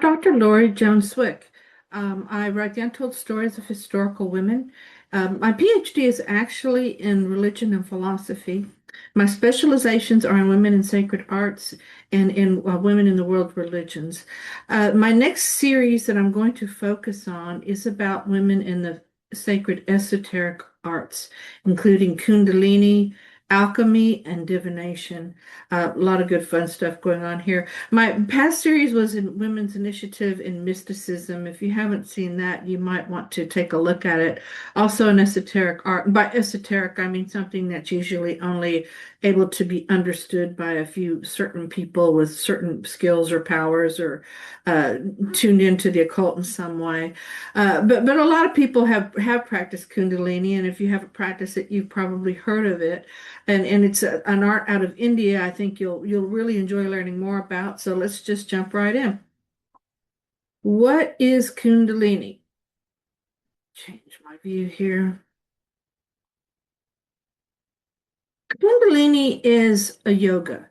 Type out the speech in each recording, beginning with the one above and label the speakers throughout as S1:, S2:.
S1: Dr. Lori Joan Swick. I write the untold stories of historical women. My PhD is actually in religion and philosophy. My specializations are in women in sacred arts and in women in the world religions. My next series that I'm going to focus on is about women in the sacred esoteric arts, including Kundalini, alchemy, and divination. A lot of good fun stuff going on here. My past series was in Women's Initiative in Mysticism. If you haven't seen that, you might want to take a look at it. Also, an esoteric art. By esoteric, I mean something that's usually only able to be understood by a few certain people with certain skills or powers or uh, tuned into the occult in some way. But a lot of people have practiced Kundalini, and if you haven't practiced it, you've probably heard of it. And it's an art out of India. I think you'll really enjoy learning more about. So let's just jump right in. What is Kundalini? Change my view here. Kundalini is a yoga.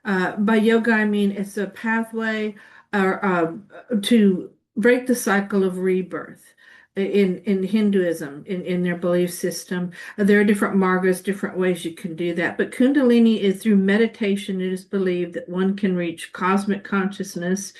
S1: By yoga, I mean it's a pathway to break the cycle of rebirth. In Hinduism, in their belief system, there are different margas, different ways you can do that. But Kundalini is through meditation. It is believed that one can reach cosmic consciousness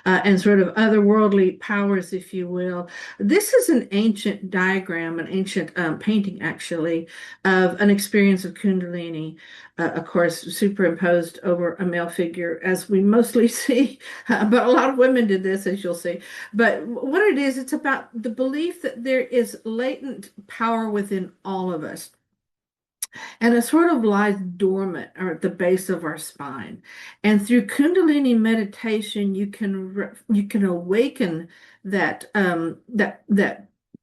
S1: and sort of otherworldly powers, if you will. This is an ancient diagram, an ancient painting, actually, of an experience of Kundalini, of course, superimposed over a male figure, as we mostly see. But a lot of women did this, as you'll see. But what it is, it's about the belief that there is latent power within all of us. And it sort of lies dormant or at the base of our spine. And through Kundalini meditation, you can awaken that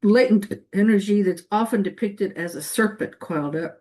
S1: latent energy that's often depicted as a serpent coiled up.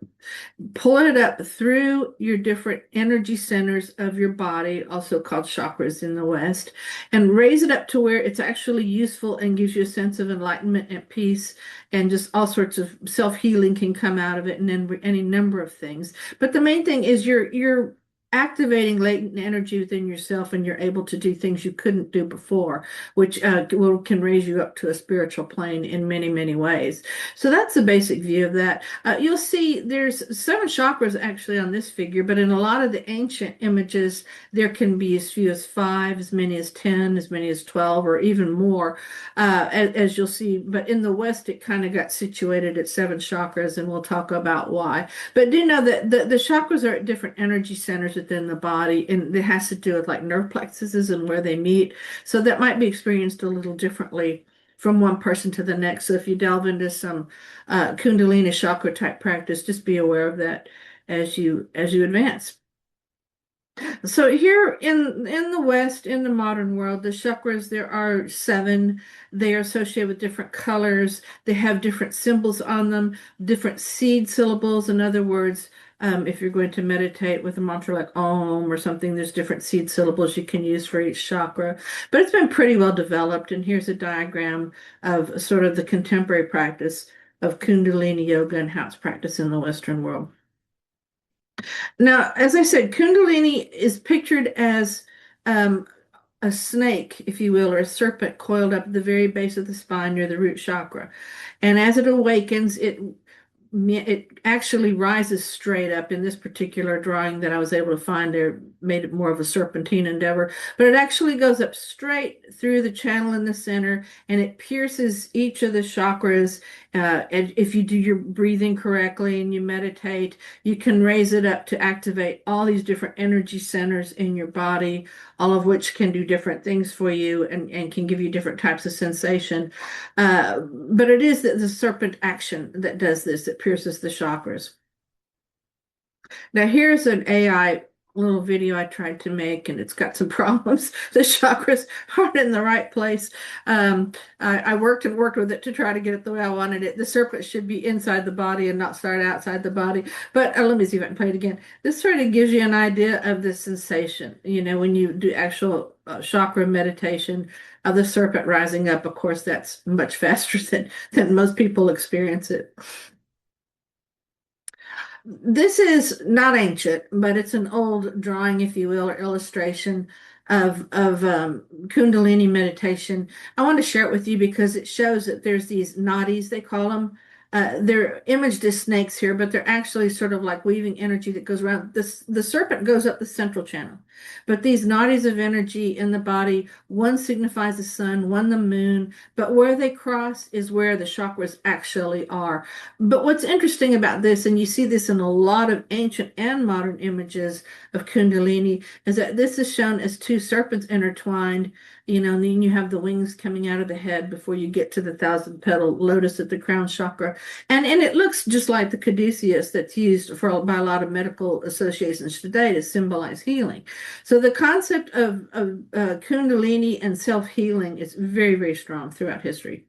S1: Pull it up through your different energy centers of your body, also called chakras in the West, and raise it up to where it's actually useful and gives you a sense of enlightenment and peace, and just all sorts of self-healing can come out of it, and then any number of things. But the main thing is you're activating latent energy within yourself, and you're able to do things you couldn't do before, which can raise you up to a spiritual plane in many, many ways. So that's the basic view of that. You'll see there's 7 chakras actually on this figure, but in a lot of the ancient images, there can be as few as 5, as many as 10, as many as 12, or even more, as you'll see. But in the West, it kind of got situated at 7 chakras, and we'll talk about why. But do know that the chakras are at different energy centers within the body, and it has to do with like nerve plexuses and where they meet. So that might be experienced a little differently from one person to the next. So if you delve into some Kundalini chakra type practice, just be aware of that as you advance. So here in the West, in the modern world, the chakras, there are 7. They are associated with different colors. They have different symbols on them, different seed syllables. In other words, if you're going to meditate with a mantra like Om or something, there's different seed syllables you can use for each chakra. But it's been pretty well developed. And here's a diagram of sort of the contemporary practice of Kundalini yoga and how it's practiced in the Western world. Now, as I said, Kundalini is pictured as a snake, if you will, or a serpent coiled up at the very base of the spine near the root chakra. And as it awakens, it actually rises straight up. In this particular drawing that I was able to find, there made it more of a serpentine endeavor, but it actually goes up straight through the channel in the center, and it pierces each of the chakras. And if you do your breathing correctly and you meditate, you can raise it up to activate all these different energy centers in your body, all of which can do different things for you and can give you different types of sensation. But it is the serpent action that does this, that pierces the chakras. Now here's an AI little video I tried to make, and it's got some problems. The chakras aren't in the right place. I worked and worked with it to try to get it the way I wanted it. The serpent should be inside the body and not start outside the body. But let me see if I can play it again. This sort of gives you an idea of the sensation. You know, when you do actual chakra meditation of the serpent rising up, of course, that's much faster than most people experience it. This is not ancient, but it's an old drawing, if you will, or illustration of Kundalini meditation. I want to share it with you because it shows that there's these nadis, they call them. They're imaged as snakes here, but they're actually sort of like weaving energy that goes around. The serpent goes up the central channel, but these nadis of energy in the body, one signifies the sun, one the moon, but where they cross is where the chakras actually are. But what's interesting about this, and you see this in a lot of ancient and modern images of Kundalini, is that this is shown as two serpents intertwined, and then you have the wings coming out of the head before you get to the thousand petal lotus at the crown chakra. And it looks just like the caduceus that's used by a lot of medical associations today to symbolize healing. So the concept of Kundalini and self-healing is very, very strong throughout history.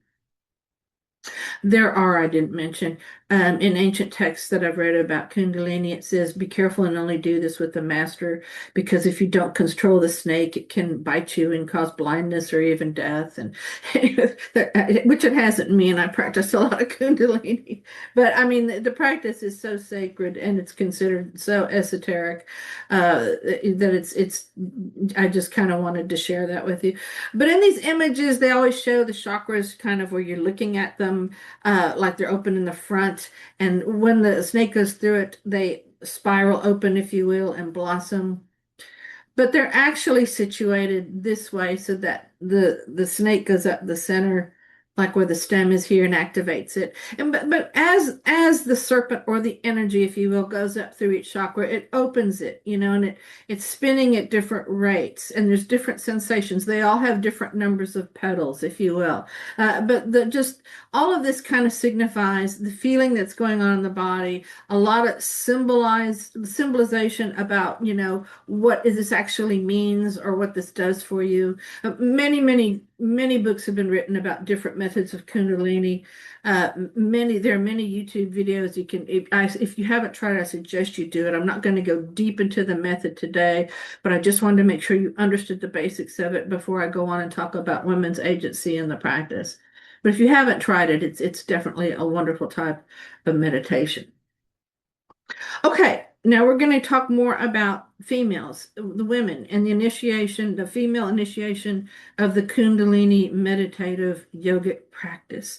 S1: There are, I didn't mention, in ancient texts that I've read about Kundalini, it says, be careful and only do this with the master, because if you don't control the snake, it can bite you and cause blindness or even death. And which it hasn't me, and I practice a lot of Kundalini. But I mean, the practice is so sacred and it's considered so esoteric that I just kind of wanted to share that with you. But in these images, they always show the chakras kind of where you're looking at them like they're open in the front. And when the snake goes through it, they spiral open, if you will, and blossom. But they're actually situated this way so that the snake goes up the center, like where the stem is here, and activates it. And but as the serpent, or the energy, if you will, goes up through each chakra, it opens it, and it's spinning at different rates, and there's different sensations. They all have different numbers of petals, if you will. But just all of this kind of signifies the feeling that's going on in the body. A lot of symbolization about, what this actually means or what this does for you. Many books have been written about different methods of Kundalini. There are many YouTube videos you can, if you haven't tried it, I suggest you do it. I'm not going to go deep into the method today, but I just wanted to make sure you understood the basics of it before I go on and talk about women's agency in the practice. But if you haven't tried it, it's definitely a wonderful type of meditation. Okay, now we're going to talk more about females, the women, and the female initiation of the Kundalini meditative yogic practice.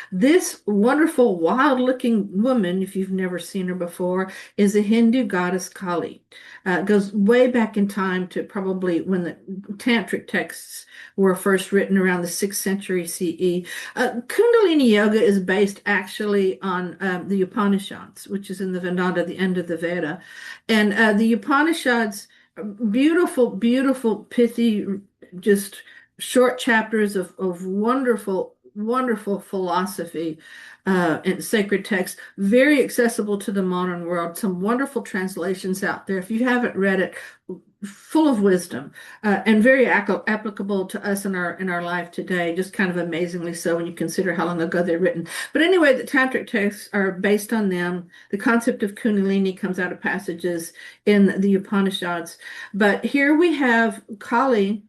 S1: This wonderful, wild-looking woman, if you've never seen her before, is a Hindu goddess Kali. It goes way back in time to probably when the tantric texts were first written around the 6th century CE. Kundalini yoga is based actually on the Upanishads, which is in the Vedanta, the end of the Veda. And the Upanishads, beautiful, beautiful, pithy, just short chapters of wonderful, wonderful philosophy and sacred text, very accessible to the modern world. Some wonderful translations out there. If you haven't read it, full of wisdom and very applicable to us in our life today, just kind of amazingly so when you consider how long ago they're written. But anyway, the tantric texts are based on them. The concept of Kundalini comes out of passages in the Upanishads. But here we have Kali,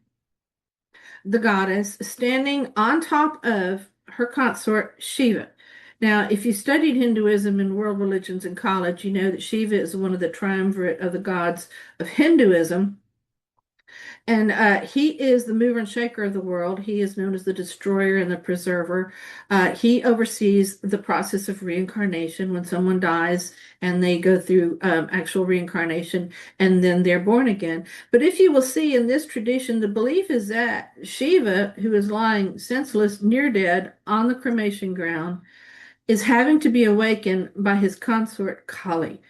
S1: the goddess, standing on top of her consort Shiva. Now, if you studied Hinduism and world religions in college, you know that Shiva is one of the triumvirate of the gods of Hinduism. And he is the mover and shaker of the world. He is known as the destroyer and the preserver. He oversees the process of reincarnation when someone dies and they go through actual reincarnation and then they're born again. But if you will see in this tradition, the belief is that Shiva, who is lying senseless, near dead on the cremation ground, is having to be awakened by his consort Kali.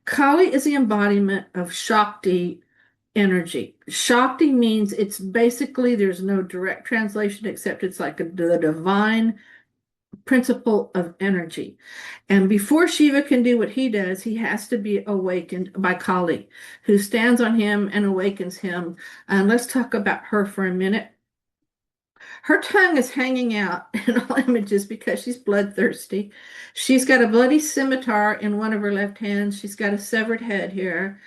S1: Kali is the embodiment of Shakti energy. Shakti means it's basically, there's no direct translation except it's like the divine principle of energy. And before Shiva can do what he does, he has to be awakened by Kali, who stands on him and awakens him. And let's talk about her for a minute. Her tongue is hanging out in all images because she's bloodthirsty. She's got a bloody scimitar in one of her left hands. She's got a severed head here.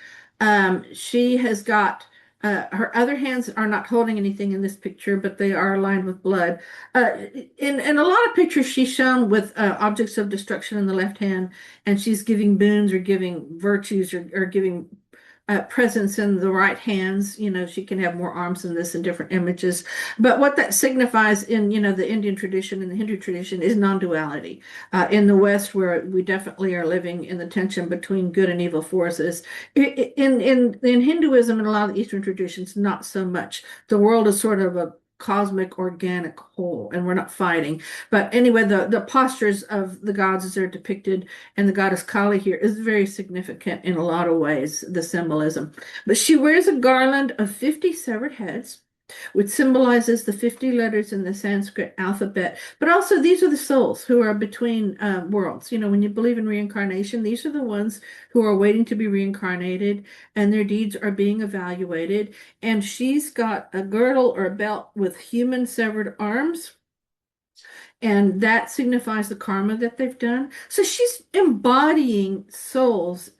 S1: She has got her other hands are not holding anything in this picture, but they are lined with blood. In a lot of pictures, she's shown with objects of destruction in the left hand, and she's giving boons or giving virtues or giving presence in the right hands. She can have more arms than this in different images. But what that signifies in, the Indian tradition and the Hindu tradition is non-duality. In the West, where we definitely are living in the tension between good and evil forces. In Hinduism and a lot of the Eastern traditions, not so much. The world is sort of a cosmic organic whole, and we're not fighting. But anyway, the postures of the gods as they're depicted, and the goddess Kali here is very significant in a lot of ways, the symbolism. But she wears a garland of 50 severed heads, which symbolizes the 50 letters in the Sanskrit alphabet. But also, these are the souls who are between worlds. When you believe in reincarnation, these are the ones who are waiting to be reincarnated, and their deeds are being evaluated. And she's got a girdle or a belt with human severed arms, and that signifies the karma that they've done. So she's embodying souls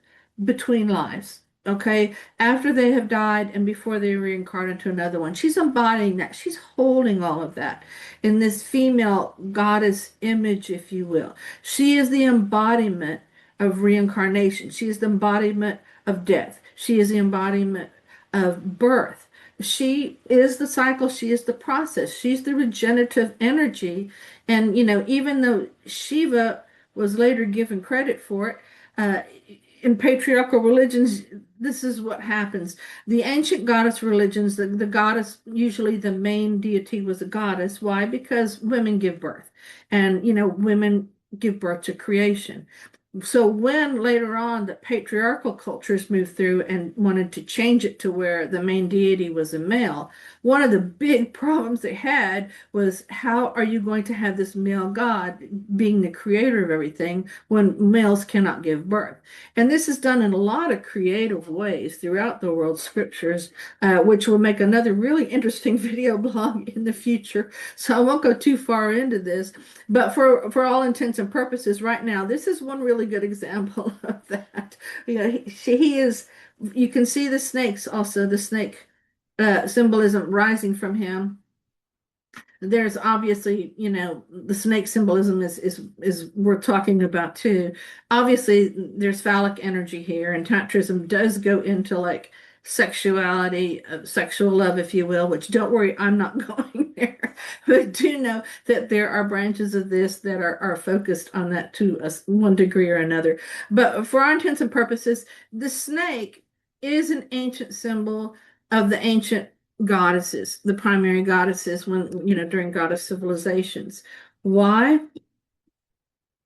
S1: between lives. Okay, after they have died and before they reincarnate into another one, she's embodying that. She's holding all of that in this female goddess image, if you will. She is the embodiment of reincarnation. She is the embodiment of death. She is the embodiment of birth. She is the cycle. She is the process. She's the regenerative energy. And, even though Shiva was later given credit for it, in patriarchal religions, this is what happens. The ancient goddess religions, the goddess, usually the main deity was a goddess. Why? Because women give birth, and women give birth to creation. So when later on the patriarchal cultures moved through and wanted to change it to where the main deity was a male, one of the big problems they had was, how are you going to have this male god being the creator of everything when males cannot give birth? And this is done in a lot of creative ways throughout the world scriptures, which will make another really interesting video blog in the future. So I won't go too far into this, but for all intents and purposes right now, this is one really good example of that. He is, you can see the snakes also, the snake symbolism rising from him. There's obviously, the snake symbolism is worth talking about too. Obviously, there's phallic energy here, and Tantrism does go into like sexuality, sexual love, if you will, which, don't worry, I'm not going there. But do know that there are branches of this that are focused on that to one degree or another. But for all intents and purposes, the snake is an ancient symbol of the ancient goddesses, the primary goddesses, when, during goddess civilizations. Why?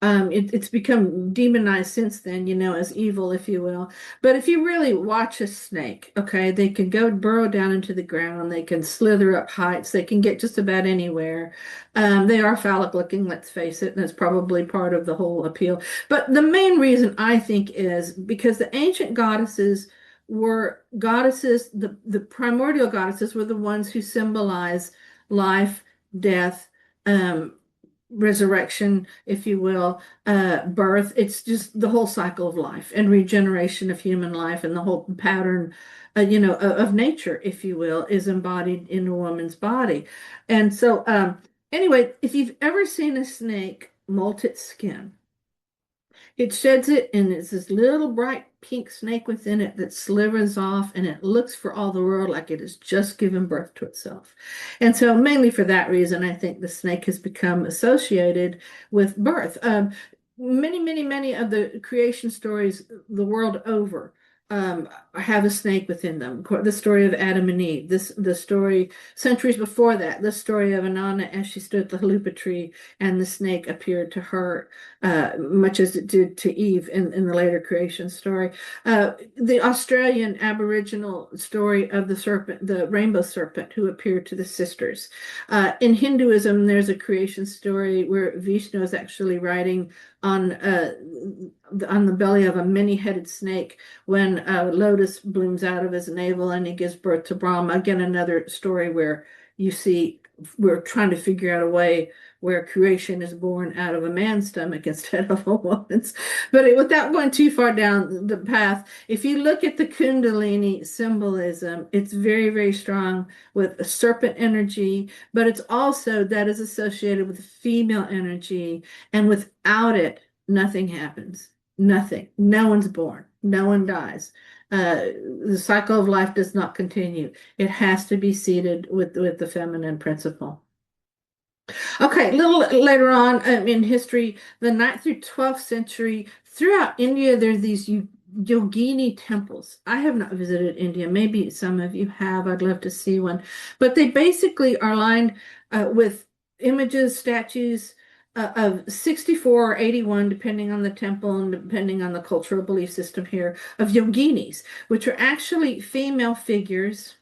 S1: It's become demonized since then, as evil, if you will. But if you really watch a snake, okay, they can go burrow down into the ground, they can slither up heights, they can get just about anywhere. They are phallic looking, let's face it, and that's probably part of the whole appeal. But the main reason, I think, is because the ancient goddesses were goddesses, the primordial goddesses were the ones who symbolize life, death, resurrection, if you will, birth. It's just the whole cycle of life and regeneration of human life, and the whole pattern, of nature, if you will, is embodied in a woman's body. And so, anyway, if you've ever seen a snake molt its skin, it sheds it, and it's this little bright pink snake within it that slivers off, and it looks for all the world like it has just given birth to itself. And so, mainly for that reason, I think the snake has become associated with birth. Many of the creation stories the world over have a snake within them. The story of Adam and Eve, the story centuries before that, the story of Inanna as she stood at the halupa tree and the snake appeared to her, much as it did to Eve in the later creation story. The Australian Aboriginal story of the serpent, the rainbow serpent who appeared to the sisters. In Hinduism, there's a creation story where Vishnu is actually riding on the belly of a many-headed snake when lotus blooms out of his navel and he gives birth to Brahma. Again, another story where you see we're trying to figure out a way where creation is born out of a man's stomach instead of a woman's. But without going too far down the path, if you look at the Kundalini symbolism, it's very, very strong with a serpent energy, but it's also that is associated with female energy, and without it, nothing happens. Nothing. No one's born. No one dies. The cycle of life does not continue. It has to be seated with the feminine principle. Okay, a little later on in history, the 9th through 12th century, throughout India, there's these yogini temples. I have not visited India. Maybe some of you have. I'd love to see one. But they basically are lined with images, statues of 64 or 81, depending on the temple and depending on the cultural belief system here, of yoginis, which are actually female figures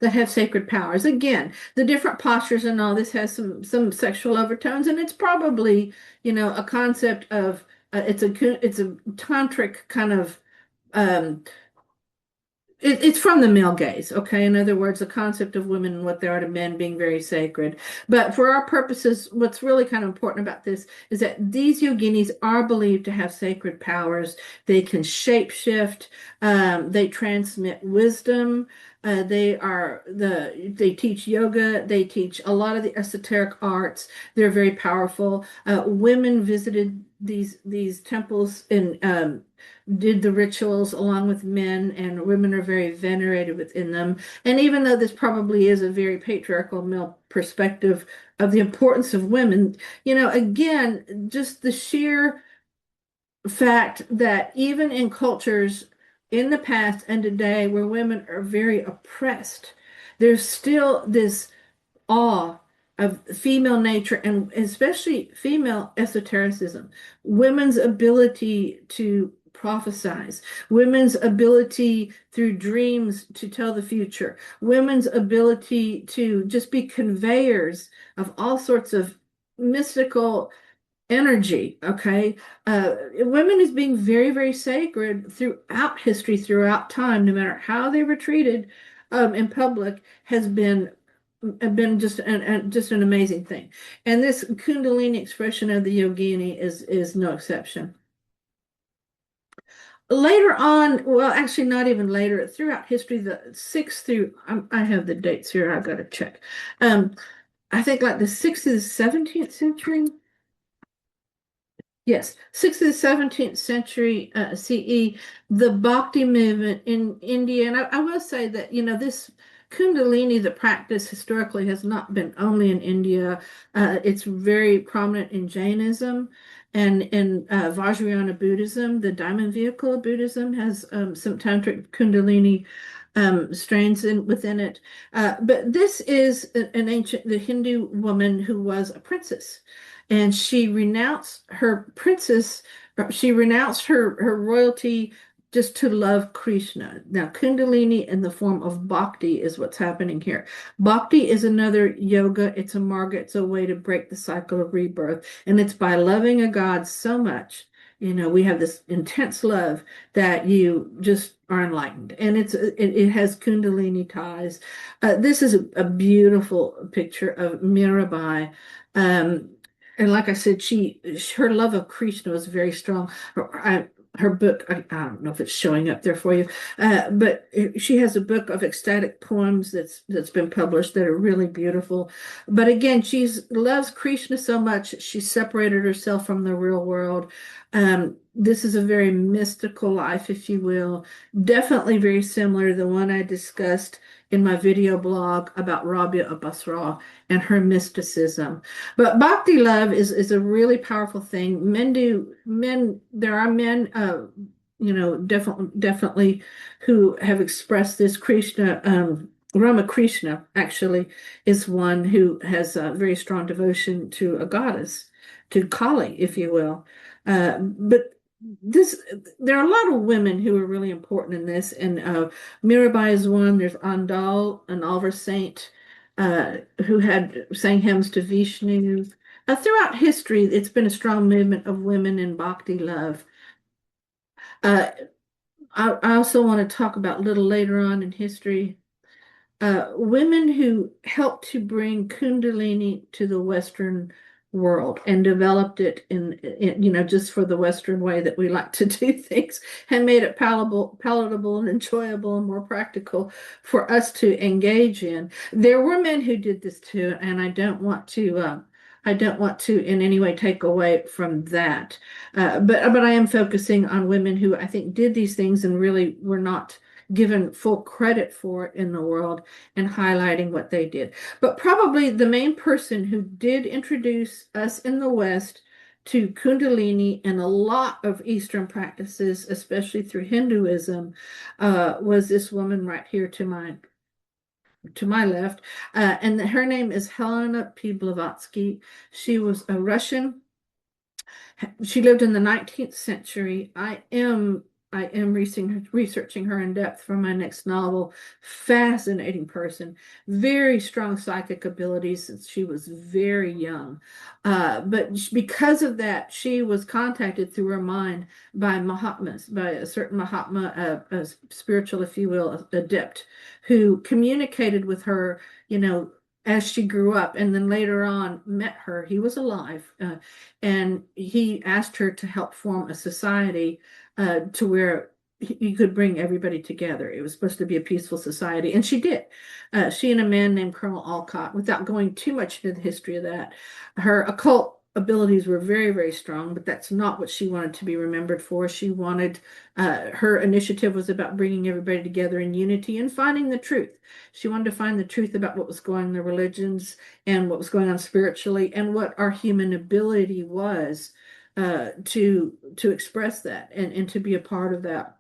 S1: that have sacred powers. Again, the different postures and all this has some sexual overtones, and it's probably, a concept of it's a tantric kind of um, it's from the male gaze, okay? In other words, the concept of women and what they are to men being very sacred. But for our purposes, what's really kind of important about this is that these yoginis are believed to have sacred powers. They can shapeshift. They transmit wisdom. They teach yoga. They teach a lot of the esoteric arts. They're very powerful. Women visited these temples and did the rituals along with men, and women are very venerated within them. And even though this probably is a very patriarchal male perspective of the importance of women, again, just the sheer fact that even in cultures in the past and today where women are very oppressed, there's still this awe of female nature and especially female esotericism, women's ability to prophesize, women's ability through dreams to tell the future, women's ability to just be conveyors of all sorts of mystical energy. Okay, women is being very, very sacred throughout history, throughout time, no matter how they were treated in public, has been just an amazing thing. And this Kundalini expression of the yogini is no exception. Later on, well, actually not even later, throughout history, the sixth through I have the dates here, I've got to check. I think like the 6th to the 17th century. Yes, 6th to the 17th century CE, the Bhakti movement in India. And I will say that, this Kundalini, the practice historically has not been only in India. It's very prominent in Jainism and in Vajrayana Buddhism. The diamond vehicle of Buddhism has some tantric Kundalini strains within it. But this is the Hindu woman who was a princess. And she renounced her her royalty just to love Krishna. Now, Kundalini in the form of bhakti is what's happening here. Bhakti is another yoga. It's a marga. It's a way to break the cycle of rebirth. And it's by loving a God so much. We have this intense love that you just are enlightened. And it has Kundalini ties. This is a beautiful picture of Mirabai. And like I said, her love of Krishna was very strong. Her book, I don't know if it's showing up there for you, but she has a book of ecstatic poems that's been published that are really beautiful. But again, she loves Krishna so much, she separated herself from the real world. This is a very mystical life, if you will. Definitely very similar to the one I discussed in my video blog about Rabia of Basra and her mysticism. But bhakti love is a really powerful thing. There are men, definitely who have expressed this. Ramakrishna actually is one who has a very strong devotion to a goddess, to Kali, if you will. But there are a lot of women who are really important in this, and Mirabai is one. There's Andal, an Alvar saint, who had sang hymns to Vishnu. Throughout history, it's been a strong movement of women in bhakti love. Uh, I also want to talk about a little later on in history women who helped to bring Kundalini to the Western world and developed it just for the Western way that we like to do things, and made it palatable and enjoyable and more practical for us to engage in. There were men who did this too, and I don't want to I don't want to in any way take away from that. But I am focusing on women who I think did these things and really were not given full credit for it in the world and highlighting what they did. But probably the main person who did introduce us in the West to Kundalini and a lot of Eastern practices, especially through Hinduism, was this woman right here to my left, and her name is Helena P. Blavatsky. She was a Russian. She lived in the 19th century. I am researching her in depth for my next novel. Fascinating person, very strong psychic abilities since she was very young. But because of that, she was contacted through her mind by Mahatmas, by a certain Mahatma, a spiritual, if you will, adept, who communicated with her, as she grew up, and then later on met her. He was alive, and he asked her to help form a society to where you could bring everybody together. It was supposed to be a peaceful society, and she did. She and a man named Colonel Alcott, without going too much into the history of that, her occult abilities were very, very strong, but that's not what she wanted to be remembered for. She wanted, her initiative was about bringing everybody together in unity and finding the truth. She wanted to find the truth about what was going on in the religions and what was going on spiritually and what our human ability was to express that and to be a part of that.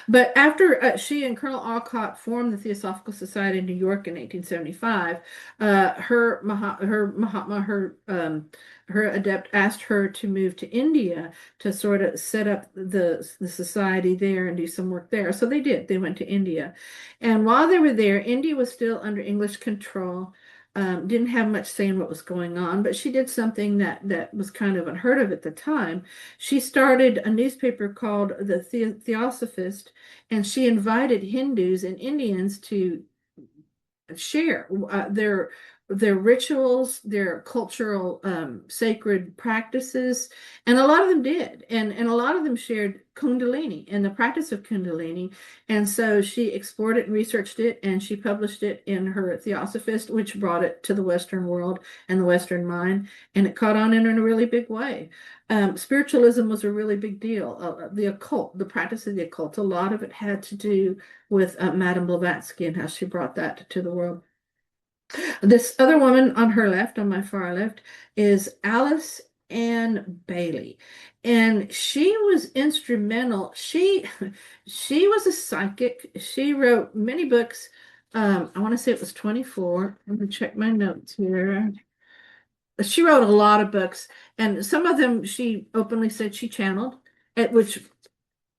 S1: But after she and Colonel Alcott formed the Theosophical Society in New York in 1875, her Mahatma, her adept, asked her to move to India to sort of set up the society there and do some work there. So they did. They went to India, and while they were there, India was still under English control. Didn't have much say in what was going on, but she did something that was kind of unheard of at the time. She started a newspaper called the Theosophist, and she invited Hindus and Indians to share their rituals, their cultural sacred practices, and a lot of them did, and a lot of them shared Kundalini and the practice of Kundalini, and so she explored it and researched it, and she published it in her Theosophist, which brought it to the Western world and the Western mind, and it caught on in a really big way. Spiritualism was a really big deal. The occult, the practice of the occult, a lot of it had to do with Madame Blavatsky and how she brought that to the world. This other woman on her left, on my far left, is Alice Ann Bailey. And she was instrumental. She was a psychic. She wrote many books. I want to say it was 24. Let me check my notes here. She wrote a lot of books, and some of them she openly said she channeled, at which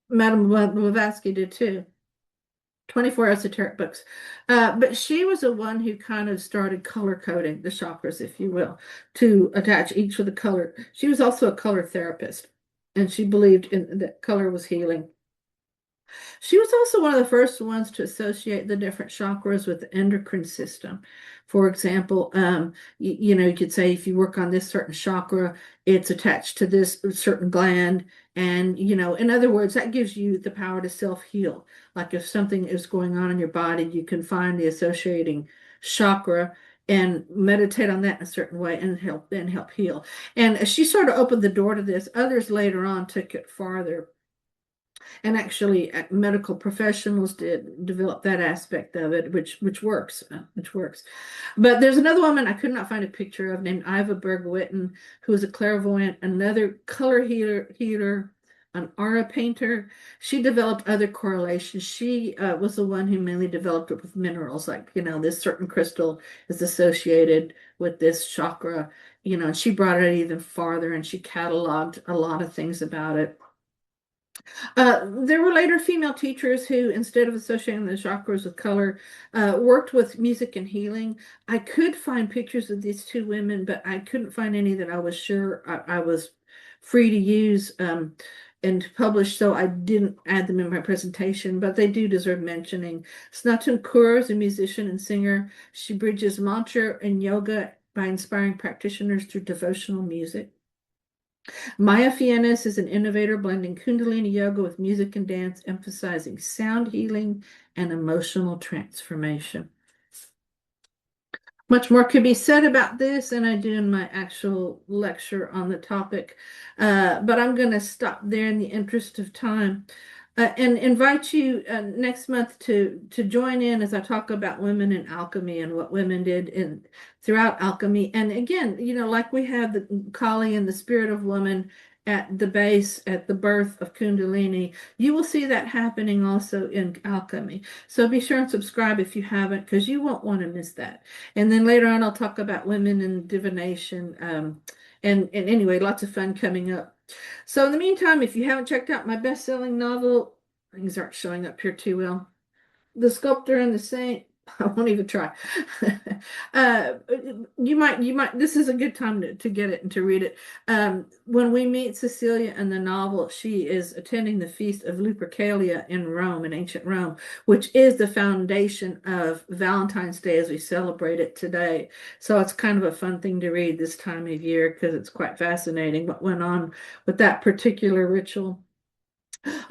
S1: Madame Blavatsky did too. 24 esoteric books. But she was the one who kind of started color coding the chakras, if you will, to attach each with a color. She was also a color therapist, and she believed in that color was healing. She was also one of the first ones to associate the different chakras with the endocrine system. For example, you could say if you work on this certain chakra, it's attached to this certain gland. And, in other words, that gives you the power to self-heal. Like if something is going on in your body, you can find the associating chakra and meditate on that in a certain way and help heal. And she sort of opened the door to this. Others later on took it farther. And actually, medical professionals did develop that aspect of it, which works, which works. But there's another woman I could not find a picture of named Iva Berg-Witten, who is a clairvoyant, another color healer, an aura painter. She developed other correlations. She was the one who mainly developed it with minerals, like, this certain crystal is associated with this chakra, and she brought it even farther, and she cataloged a lot of things about it. There were later female teachers who, instead of associating the chakras with color, worked with music and healing. I could find pictures of these two women, but I couldn't find any that I was sure I was free to use and to publish, so I didn't add them in my presentation, but they do deserve mentioning. Snatun Kaur is a musician and singer. She bridges mantra and yoga by inspiring practitioners through devotional music. Maya Fiennes is an innovator blending Kundalini yoga with music and dance, emphasizing sound healing and emotional transformation. Much more could be said about this than I do in my actual lecture on the topic, but I'm going to stop there in the interest of time. And invite you next month to join in as I talk about women in alchemy and what women did in throughout alchemy. And again, like we have the Kali and the spirit of woman at the base, at the birth of Kundalini, you will see that happening also in alchemy. So be sure and subscribe if you haven't, because you won't want to miss that. And then later on, I'll talk about women in divination. And anyway, lots of fun coming up. So in the meantime, if you haven't checked out my best-selling novel, things aren't showing up here too well. The Sculptor and the Saint. I won't even try. uh, you might, this is a good time to get it and to read it. When we meet Cecilia in the novel, she is attending the feast of Lupercalia in Rome, in ancient Rome, which is the foundation of Valentine's Day as we celebrate it today. So it's kind of a fun thing to read this time of year because it's quite fascinating what went on with that particular ritual.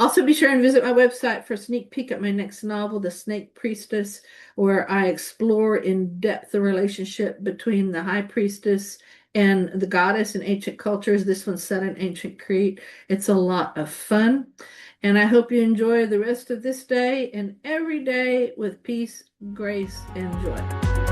S1: Also, be sure and visit my website for a sneak peek at my next novel, The Snake Priestess, where I explore in depth the relationship between the high priestess and the goddess in ancient cultures. This one's set in ancient Crete. It's a lot of fun. And I hope you enjoy the rest of this day and every day with peace, grace, and joy.